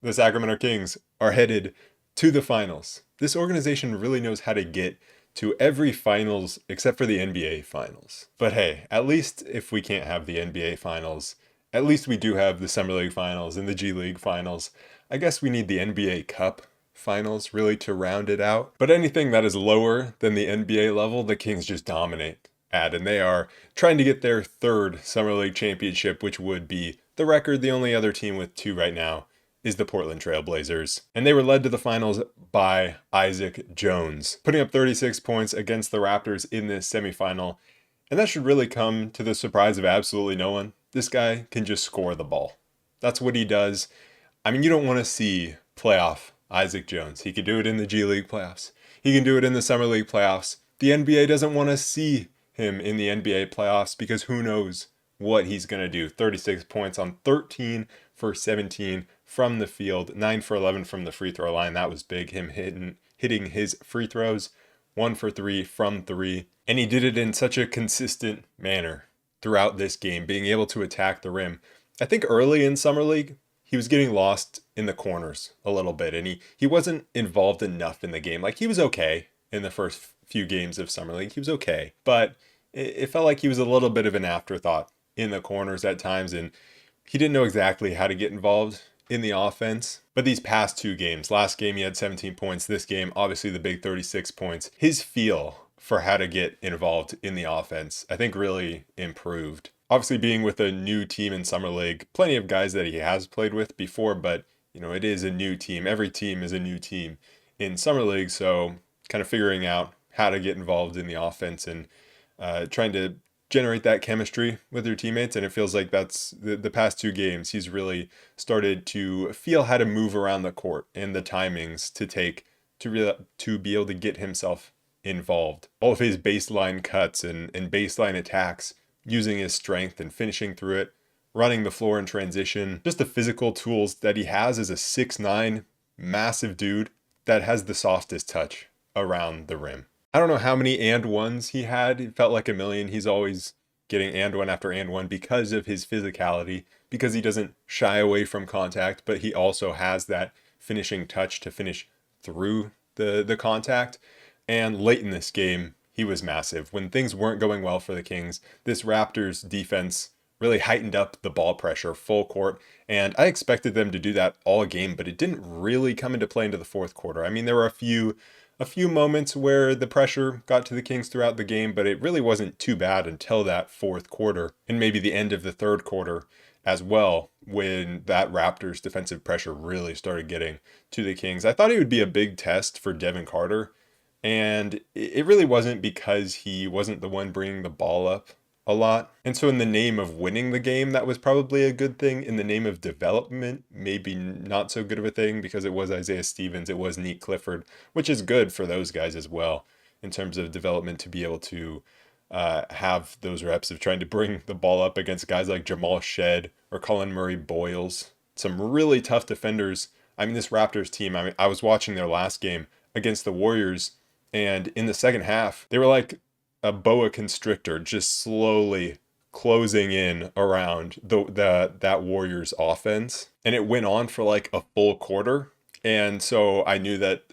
The Sacramento Kings are headed to the finals. This organization really knows how to get to every finals except for the NBA finals. But hey, at least if we can't have the NBA finals, at least we do have the Summer League finals and the G League finals. I guess we need the NBA Cup finals really to round it out. But anything that is lower than the NBA level, the Kings just dominate at. And they are trying to get their third Summer League championship, which would be the record. The only other team with two right now is the Portland Trail Blazers. And they were led to the finals by Isaac Jones, putting up 36 points against the Raptors in this semifinal. And that should really come to the surprise of absolutely no one. This guy can just score the ball. That's what he does. I mean, you don't want to see playoff Isaac Jones. He could do it in the G League playoffs. He can do it in the Summer League playoffs. The NBA doesn't want to see him in the NBA playoffs because who knows what he's going to do. 36 points on 13 for 17 from the field, 9 for 11 from the free throw line. That was big. Him hitting his free throws, 1 for 3 from 3. And he did it in such a consistent manner throughout this game, being able to attack the rim. I think early in Summer League, he was getting lost in the corners a little bit, and he wasn't involved enough in the game. Like, he was okay in the first few games of Summer League. He was okay, but it felt like he was a little bit of an afterthought in the corners at times, and he didn't know exactly how to get involved in the offense. But these past two games, last game he had 17 points, this game obviously the big 36 points, his feel for how to get involved in the offense I think really improved. Obviously being with a new team in Summer League, plenty of guys that he has played with before, but it is a new team. Every team is a new team in Summer League, so kind of figuring out how to get involved in the offense and trying to generate that chemistry with your teammates. And it feels like that's the past two games. He's really started to feel how to move around the court and the timings to take to be able to get himself involved. All of his baseline cuts and baseline attacks, using his strength and finishing through it, running the floor in transition, just the physical tools that he has as a 6'9", massive dude that has the softest touch around the rim. I don't know how many and ones he had. It felt like a million. He's always getting and one after and one because of his physicality, because he doesn't shy away from contact, but he also has that finishing touch to finish through the contact. And late in this game, he was massive. When things weren't going well for the Kings, this Raptors defense really heightened up the ball pressure full court. And I expected them to do that all game, but it didn't really come into play into the fourth quarter. I mean, there were a few moments where the pressure got to the Kings throughout the game, but it really wasn't too bad until that fourth quarter and maybe the end of the third quarter as well, when that Raptors defensive pressure really started getting to the Kings. I thought it would be a big test for Devin Carter, and it really wasn't because he wasn't the one bringing the ball up a lot. And so in the name of winning the game, that was probably a good thing. In the name of development, maybe not so good of a thing, because it was Isaiah Stevens, it was Nique Clifford, which is good for those guys as well in terms of development, to be able to have those reps of trying to bring the ball up against guys like Jamal Shed or Colin Murray Boyles, some really tough defenders. I mean, this Raptors team, I was watching their last game against the Warriors, and in the second half, they were like a boa constrictor, just slowly closing in around that Warriors offense. And it went on for like a full quarter. And so I knew that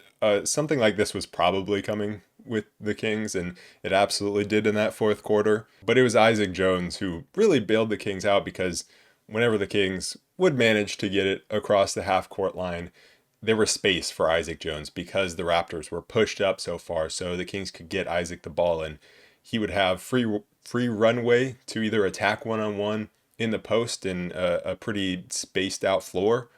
something like this was probably coming with the Kings, and it absolutely did in that fourth quarter. But it was Isaac Jones who really bailed the Kings out, because whenever the Kings would manage to get it across the half court line, there was space for Isaac Jones because the Raptors were pushed up so far, so the Kings could get Isaac the ball, and he would have free runway to either attack one-on-one in the post in a pretty spaced out floor,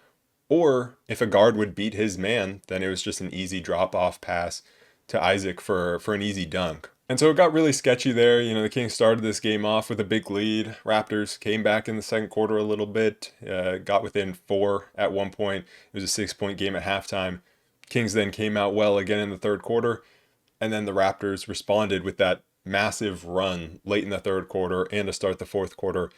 or if a guard would beat his man, then it was just an easy drop-off pass to Isaac for an easy dunk. And so it got really sketchy there. The Kings started this game off with a big lead. Raptors came back in the second quarter a little bit, got within 4 at one point. It was a 6-point game at halftime. Kings then came out well again in the third quarter, and then the Raptors responded with that massive run late in the third quarter and to start the fourth quarter,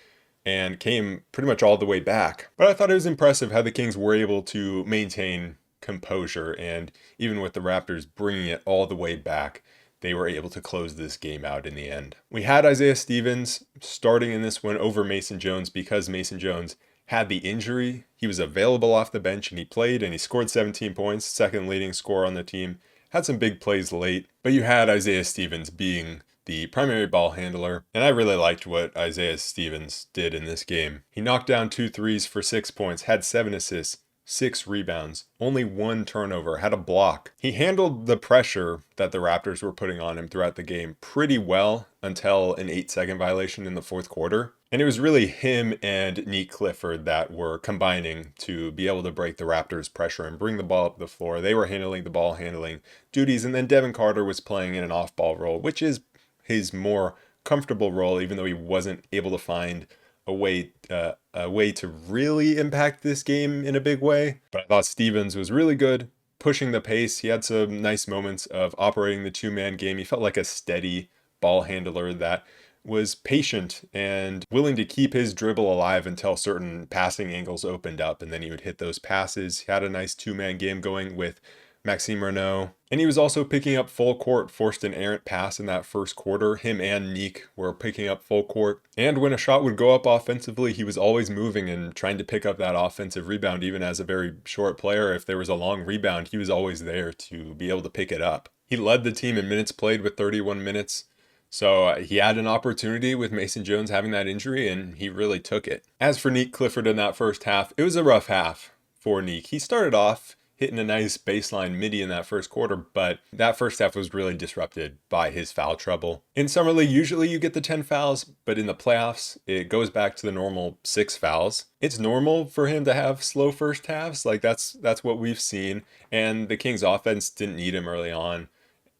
and came pretty much all the way back. But I thought it was impressive how the Kings were able to maintain composure, and even with the Raptors bringing it all the way back, they were able to close this game out in the end. We had Isaiah Stevens starting in this one over Mason Jones because Mason Jones had the injury. he was available off the bench and he played and he scored 17 points, second leading scorer on the team. Had some big plays late, but you had Isaiah Stevens being the primary ball handler, and I really liked what Isaiah Stevens did in this game. He knocked down 2 threes for 6 points, had 7 assists, 6 rebounds, only 1 turnover, had a block. He handled the pressure that the Raptors were putting on him throughout the game pretty well until an 8-second violation in the fourth quarter. And it was really him and Nique Clifford that were combining to be able to break the Raptors' pressure and bring the ball up the floor. They were handling the ball handling duties, and then Devin Carter was playing in an off-ball role, which is his more comfortable role, even though he wasn't able to find a way to really impact this game in a big way. But I thought Stevens was really good, pushing the pace. He had some nice moments of operating the two-man game. He felt like a steady ball handler that was patient and willing to keep his dribble alive until certain passing angles opened up, and then he would hit those passes. He had a nice two-man game going with Maxime Renaud. And he was also picking up full court, forced an errant pass in that first quarter. Him and Nique were picking up full court. And when a shot would go up offensively, he was always moving and trying to pick up that offensive rebound, even as a very short player. If there was a long rebound, he was always there to be able to pick it up. He led the team in minutes played with 31 minutes. So he had an opportunity with Mason Jones having that injury, and he really took it. As for Nique Clifford in that first half, it was a rough half for Nique. He started off hitting a nice baseline midi in that first quarter, but that first half was really disrupted by his foul trouble. In Summer League, usually you get the 10 fouls, but in the playoffs, it goes back to the normal 6 fouls. It's normal for him to have slow first halves. Like that's what we've seen. And the Kings offense didn't need him early on,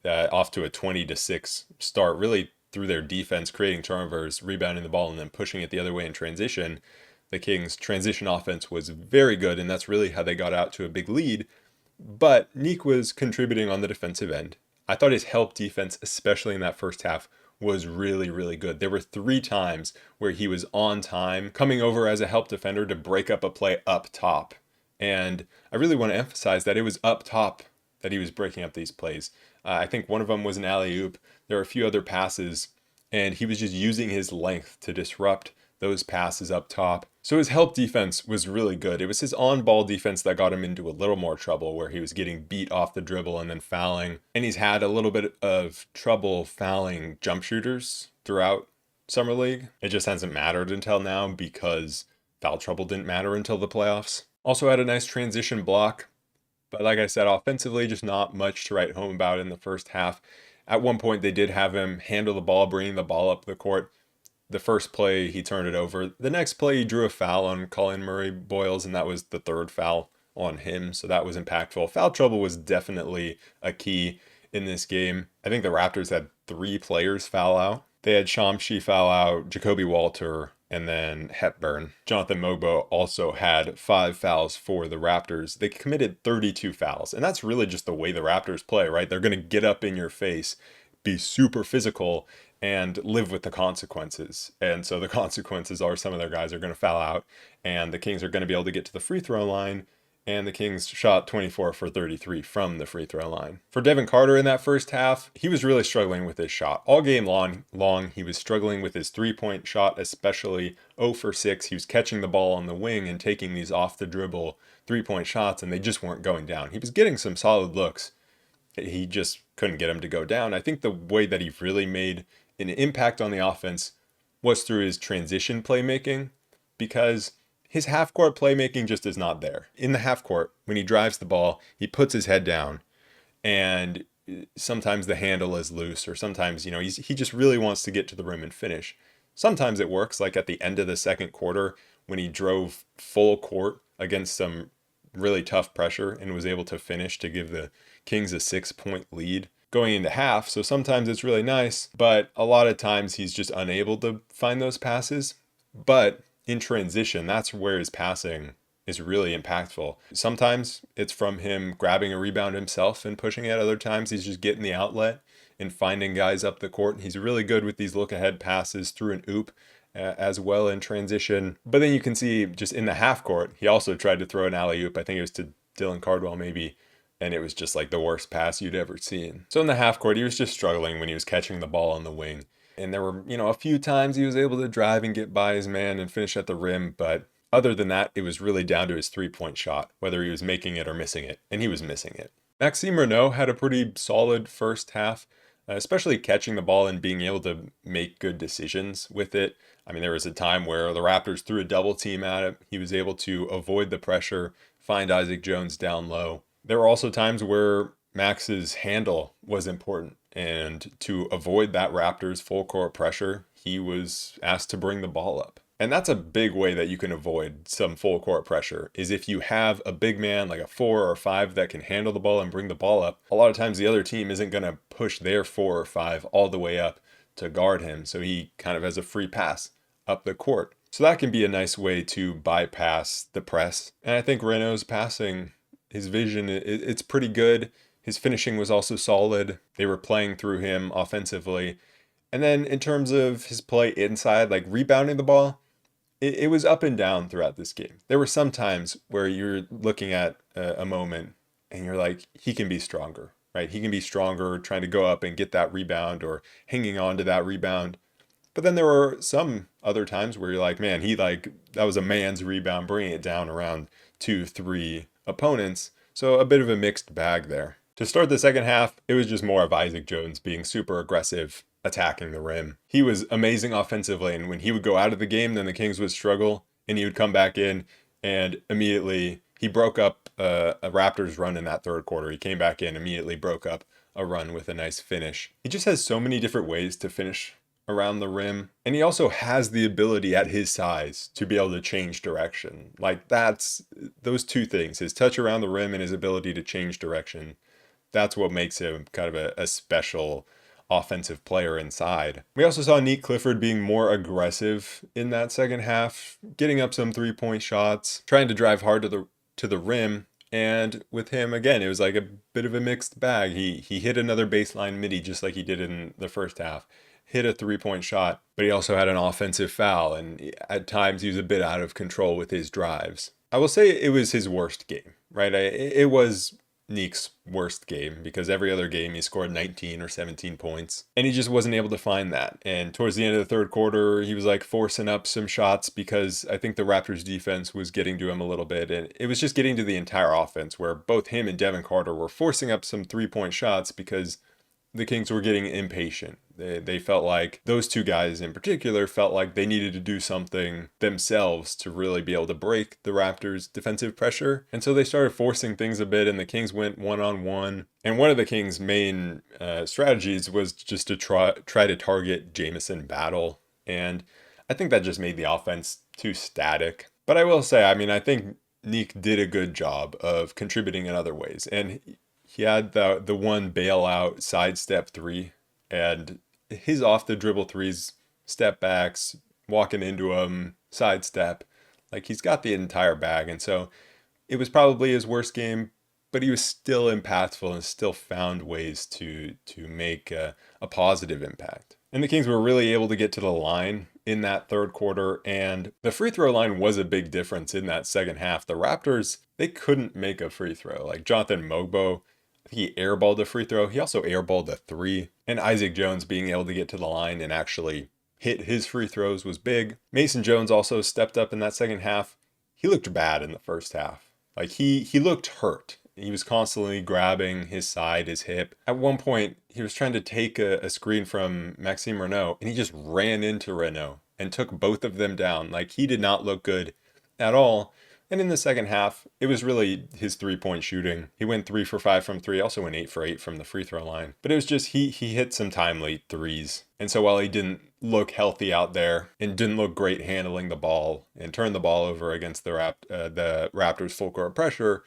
off to a 20-6 start, really through their defense, creating turnovers, rebounding the ball, and then pushing it the other way in transition. The Kings' transition offense was very good, and that's really how they got out to a big lead. But Nique was contributing on the defensive end. I thought his help defense, especially in that first half, was really, really good. There were 3 times where he was on time, coming over as a help defender to break up a play up top. And I really want to emphasize that it was up top that he was breaking up these plays. I think one of them was an alley-oop. There were a few other passes, and he was just using his length to disrupt those passes up top. So his help defense was really good. It was his on-ball defense that got him into a little more trouble, where he was getting beat off the dribble and then fouling. And he's had a little bit of trouble fouling jump shooters throughout Summer League. It just hasn't mattered until now because foul trouble didn't matter until the playoffs. Also had a nice transition block. But like I said, offensively, just not much to write home about in the first half. At one point, they did have him handle the ball, bringing the ball up the court. The first play, he turned it over. The next play, he drew a foul on Colin Murray-Boyles, and that was the 3rd foul on him, so that was impactful. Foul trouble was definitely a key in this game. I think the Raptors had 3 players foul out. They had Shamshi foul out, Jacoby Walter, and then Hepburn. Jonathan Mogbo also had 5 fouls for the Raptors. They committed 32 fouls, and that's really just the way the Raptors play, right? They're going to get up in your face, be super physical, and live with the consequences. And so the consequences are some of their guys are going to foul out, and the Kings are going to be able to get to the free throw line, and the Kings shot 24 for 33 from the free throw line. For Devin Carter in that first half, he was really struggling with his shot. All game long, he was struggling with his three-point shot, especially 0 for 6. He was catching the ball on the wing and taking these off-the-dribble three-point shots, and they just weren't going down. He was getting some solid looks. He just couldn't get them to go down. I think the way that he really made an impact on the offense was through his transition playmaking, because his half-court playmaking just is not there. In the half-court, when he drives the ball, he puts his head down, and sometimes the handle is loose, or sometimes, he just really wants to get to the rim and finish. Sometimes it works, like at the end of the second quarter, when he drove full court against some really tough pressure and was able to finish to give the Kings a 6-point lead going into half. So sometimes it's really nice, but a lot of times he's just unable to find those passes. But in transition, that's where his passing is really impactful. Sometimes it's from him grabbing a rebound himself and pushing it. Other times he's just getting the outlet and finding guys up the court. He's really good with these look-ahead passes through an oop as well in transition. But then you can see just in the half court, he also tried to throw an alley-oop. I think it was to Dylan Cardwell maybe, and it was just like the worst pass you'd ever seen. So in the half court, he was just struggling when he was catching the ball on the wing. And there were, a few times he was able to drive and get by his man and finish at the rim, but Other than that, it was really down to his 3-point shot, whether he was making it or missing it, and he was missing it. Maxime Renaud had a pretty solid first half, especially catching the ball and being able to make good decisions with it. I mean, there was a time where the Raptors threw a double team at him. He was able to avoid the pressure, find Isaac Jones down low. There were also times where Max's handle was important, and to avoid that Raptors full court pressure, he was asked to bring the ball up. And that's a big way that you can avoid some full court pressure, is if you have a big man like a 4 or 5 that can handle the ball and bring the ball up. A lot of times the other team isn't going to push their 4 or 5 all the way up to guard him, so he kind of has a free pass up the court. So that can be a nice way to bypass the press. And I think Renault's passing, his vision, it's pretty good. His finishing was also solid. They were playing through him offensively. And then in terms of his play inside, like rebounding the ball, it was up and down throughout this game. There were some times where you're looking at a moment and you're like, he can be stronger, right? He can be stronger trying to go up and get that rebound or hanging on to that rebound. But then there were some other times where you're like, man, that was a man's rebound, bringing it down around 2-3 opponents. So a bit of a mixed bag there. To start the second half, it was just more of Isaac Jones being super aggressive, attacking the rim. He was amazing offensively, and when he would go out of the game, then the Kings would struggle, and he would come back in, and immediately he broke up a Raptors run in that third quarter. He came back in, immediately broke up a run with a nice finish. He just has so many different ways to finish around the rim, and he also has the ability at his size to be able to change direction. Like, that's those two things, his touch around the rim and his ability to change direction. That's what makes him kind of a special offensive player inside. We also saw Nique Clifford being more aggressive in that second half, getting up some 3-point shots, trying to drive hard to the rim. And with him, again, it was like a bit of a mixed bag. He hit another baseline midi just like he did in the first half, hit a 3-point shot, but he also had an offensive foul, and at times he was a bit out of control with his drives. I will say it was his worst game, right? It was Nique's worst game, because every other game he scored 19 or 17 points, and he just wasn't able to find that. And towards the end of the third quarter, he was like forcing up some shots because I think the Raptors defense was getting to him a little bit, and it was just getting to the entire offense where both him and Devin Carter were forcing up some 3-point shots because the Kings were getting impatient. They felt like, those two guys in particular felt like they needed to do something themselves to really be able to break the Raptors' defensive pressure. And so they started forcing things a bit, and the Kings went one-on-one. And one of the Kings' main strategies was just to try to target Jamison Battle. And I think that just made the offense too static. But I will say, I mean, I think Nique did a good job of contributing in other ways. And he had the one bailout sidestep 3, and his off the dribble threes, step backs, walking into him, sidestep, like he's got the entire bag. And so it was probably his worst game, but he was still impactful and still found ways to make a positive impact. And the Kings were really able to get to the line in that third quarter, and the free throw line was a big difference in that second half. The Raptors, they couldn't make a free throw. Like Jonathan Mogbo, he airballed a free throw. He also airballed a 3. And Isaac Jones being able to get to the line and actually hit his free throws was big. Mason Jones also stepped up in that second half. He looked bad in the first half. Like he looked hurt. He was constantly grabbing his side, his hip. At one point, he was trying to take a screen from Maxime Renaud, and he just ran into Renaud and took both of them down. Like, he did not look good at all. And in the second half, it was really his 3-point shooting. He went 3 for 5 from 3, also went 8 for 8 from the free throw line. But it was just, he hit some timely threes. And so while he didn't look healthy out there and didn't look great handling the ball and turned the ball over against the Raptors full court pressure,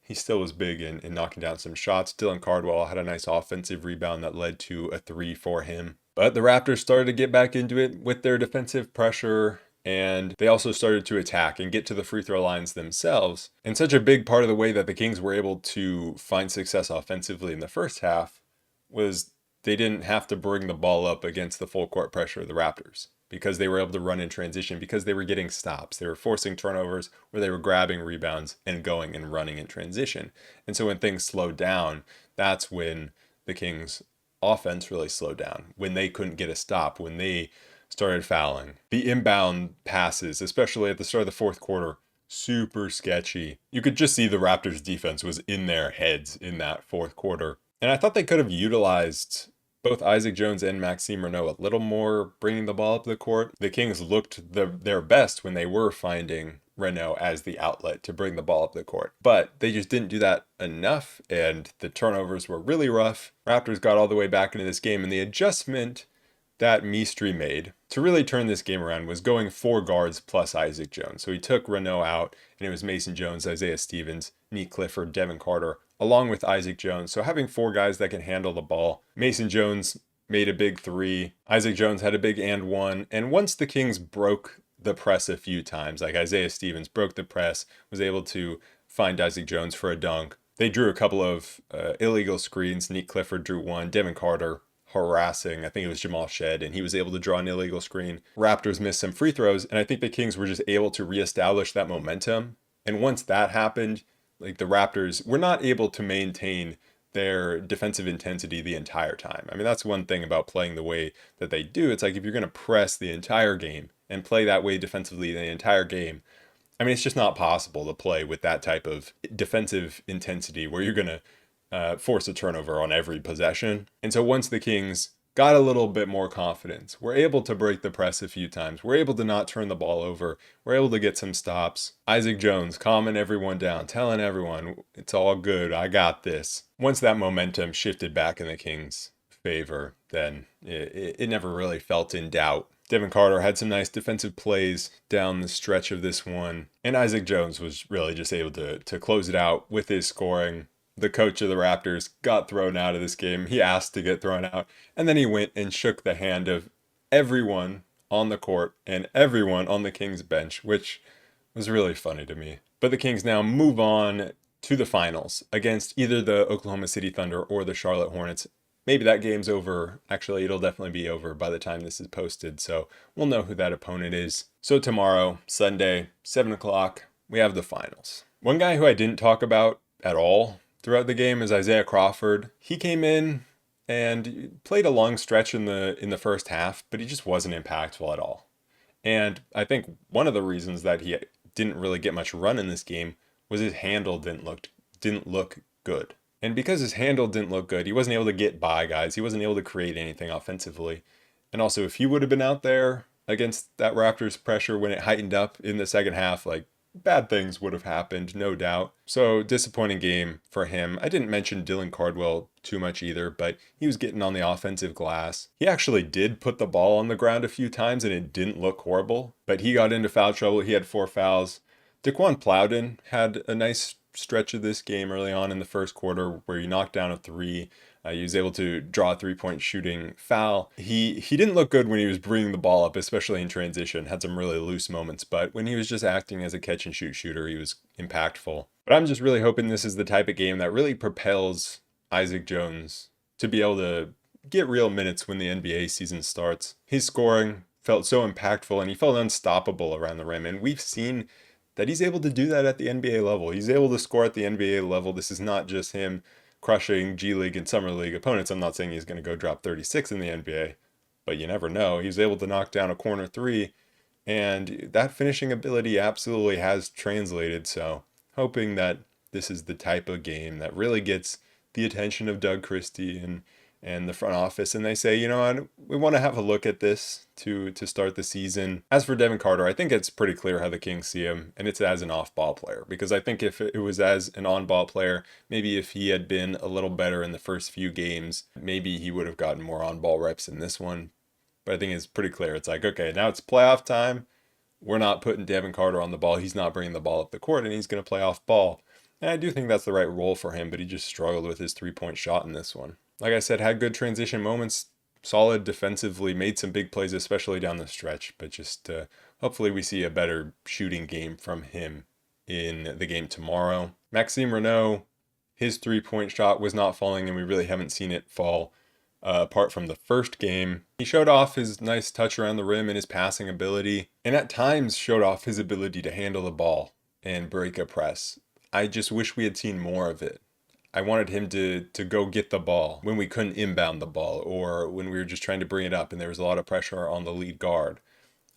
he still was big in knocking down some shots. Dylan Cardwell had a nice offensive rebound that led to a 3 for him. But the Raptors started to get back into it with their defensive pressure, and they also started to attack and get to the free throw lines themselves. And such a big part of the way that the Kings were able to find success offensively in the first half was they didn't have to bring the ball up against the full court pressure of the Raptors, because they were able to run in transition, because they were getting stops. They were forcing turnovers where they were grabbing rebounds and going and running in transition. And so when things slowed down, that's when the Kings offense really slowed down, when they couldn't get a stop, when they started fouling. The inbound passes, especially at the start of the fourth quarter, super sketchy. You could just see the Raptors defense was in their heads in that fourth quarter. And I thought they could have utilized both Isaac Jones and Maxime Renaud a little more bringing the ball up the court. The Kings looked their best when they were finding Renaud as the outlet to bring the ball up the court. But they just didn't do that enough, and the turnovers were really rough. Raptors got all the way back into this game, and the adjustment that Mistry made to really turn this game around was going 4 guards plus Isaac Jones. So he took Renaud out, and it was Mason Jones, Isaiah Stevens, Nique Clifford, Devin Carter, along with Isaac Jones. So having 4 guys that can handle the ball. Mason Jones made a big 3. Isaac Jones had a big and 1. And once the Kings broke the press a few times, like Isaiah Stevens broke the press, was able to find Isaac Jones for a dunk. They drew a couple of illegal screens. Nique Clifford drew 1. Devin Carter harassing, I think it was Jamal Shed, and he was able to draw an illegal screen. Raptors missed some free throws, and I think the Kings were just able to reestablish that momentum. And once that happened, like the Raptors were not able to maintain their defensive intensity the entire time. I mean, that's one thing about playing the way that they do. It's like if you're going to press the entire game and play that way defensively the entire game, I mean, it's just not possible to play with that type of defensive intensity where you're going to force a turnover on every possession. And so once the Kings got a little bit more confidence, were able to break the press a few times, were able to not turn the ball over, were able to get some stops. Isaac Jones calming everyone down, telling everyone, it's all good, I got this. Once that momentum shifted back in the Kings' favor, then it never really felt in doubt. Devin Carter had some nice defensive plays down the stretch of this one, and Isaac Jones was really just able to close it out with his scoring. The coach of the Raptors got thrown out of this game. He asked to get thrown out, and then he went and shook the hand of everyone on the court and everyone on the Kings bench, which was really funny to me. But the Kings now move on to the finals against either the Oklahoma City Thunder or the Charlotte Hornets. Maybe that game's over. Actually, it'll definitely be over by the time this is posted, so we'll know who that opponent is. So tomorrow, Sunday, 7 o'clock, we have the finals. One guy who I didn't talk about at all throughout the game is Isaiah Crawford. He came in and played a long stretch in the first half, but he just wasn't impactful at all. And I think one of the reasons that he didn't really get much run in this game was his handle didn't look good. And because his handle didn't look good, he wasn't able to get by guys. He wasn't able to create anything offensively. And also, if he would have been out there against that Raptors pressure when it heightened up in the second half, like, bad things would have happened, no doubt. So disappointing game for him. I didn't mention Dylan Cardwell too much either, but he was getting on the offensive glass. He actually did put the ball on the ground a few times and it didn't look horrible, but he got into foul trouble. He had 4 fouls. Daquan Plowden had a nice stretch of this game early on in the first quarter where he knocked down a 3. He was able to draw a 3-point shooting foul. He didn't look good when he was bringing the ball up, especially in transition. Had some really loose moments, but when he was just acting as a catch and shoot shooter, he was impactful. But I'm just really hoping this is the type of game that really propels Isaac Jones to be able to get real minutes when the NBA season starts. His scoring felt so impactful and he felt unstoppable around the rim. And we've seen that he's able to do that at the NBA level. He's able to score at the NBA level. This is not just him crushing G League and Summer League opponents. I'm not saying he's going to go drop 36 in the NBA, but you never know. He's able to knock down a corner 3, and that finishing ability absolutely has translated. So hoping that this is the type of game that really gets the attention of Doug Christie and the front office, and they say, you know what, we want to have a look at this to start the season. As for Devin Carter, I think it's pretty clear how the Kings see him, and it's as an off-ball player, because I think if it was as an on-ball player, maybe if he had been a little better in the first few games, maybe he would have gotten more on-ball reps in this one. But I think it's pretty clear. It's like, okay, now it's playoff time. We're not putting Devin Carter on the ball. He's not bringing the ball up the court, and he's going to play off-ball. And I do think that's the right role for him, but he just struggled with his 3-point shot in this one. Like I said, had good transition moments, solid defensively, made some big plays, especially down the stretch, but just hopefully we see a better shooting game from him in the game tomorrow. Maxime Renaud, his 3-point shot was not falling, and we really haven't seen it fall apart from the first game. He showed off his nice touch around the rim and his passing ability, and at times showed off his ability to handle the ball and break a press. I just wish we had seen more of it. I wanted him to go get the ball when we couldn't inbound the ball, or when we were just trying to bring it up and there was a lot of pressure on the lead guard.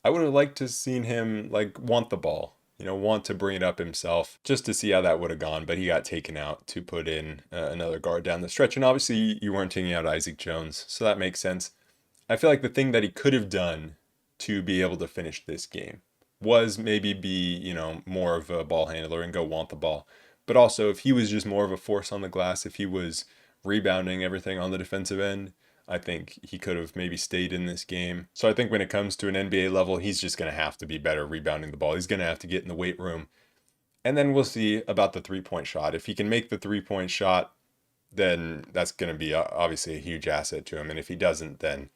I would have liked to seen him like want the ball, want to bring it up himself, just to see how that would have gone. But he got taken out to put in another guard down the stretch. And obviously you weren't taking out Isaac Jones, so that makes sense. I feel like the thing that he could have done to be able to finish this game was maybe be, more of a ball handler and go want the ball. But also, if he was just more of a force on the glass, if he was rebounding everything on the defensive end, I think he could have maybe stayed in this game. So I think when it comes to an NBA level, he's just going to have to be better rebounding the ball. He's going to have to get in the weight room. And then we'll see about the three-point shot. If he can make the three-point shot, then that's going to be obviously a huge asset to him. And if he doesn't, then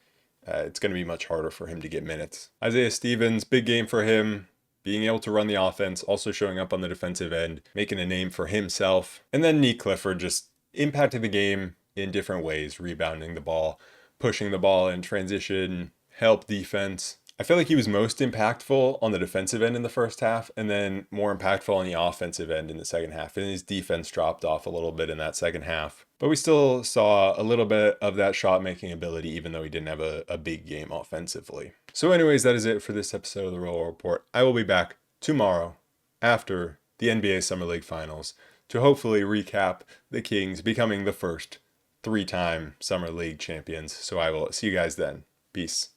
it's going to be much harder for him to get minutes. Isaiah Stevens, big game for him. Being able to run the offense, also showing up on the defensive end, making a name for himself. And then Nique Clifford just impacted the game in different ways, rebounding the ball, pushing the ball in transition, help defense. I feel like he was most impactful on the defensive end in the first half, and then more impactful on the offensive end in the second half. And his defense dropped off a little bit in that second half. But we still saw a little bit of that shot making ability, even though he didn't have a big game offensively. So anyways, that is it for this episode of the Roll Report. I will be back tomorrow after the NBA Summer League Finals to hopefully recap the Kings becoming the first 3-time Summer League champions. So I will see you guys then. Peace.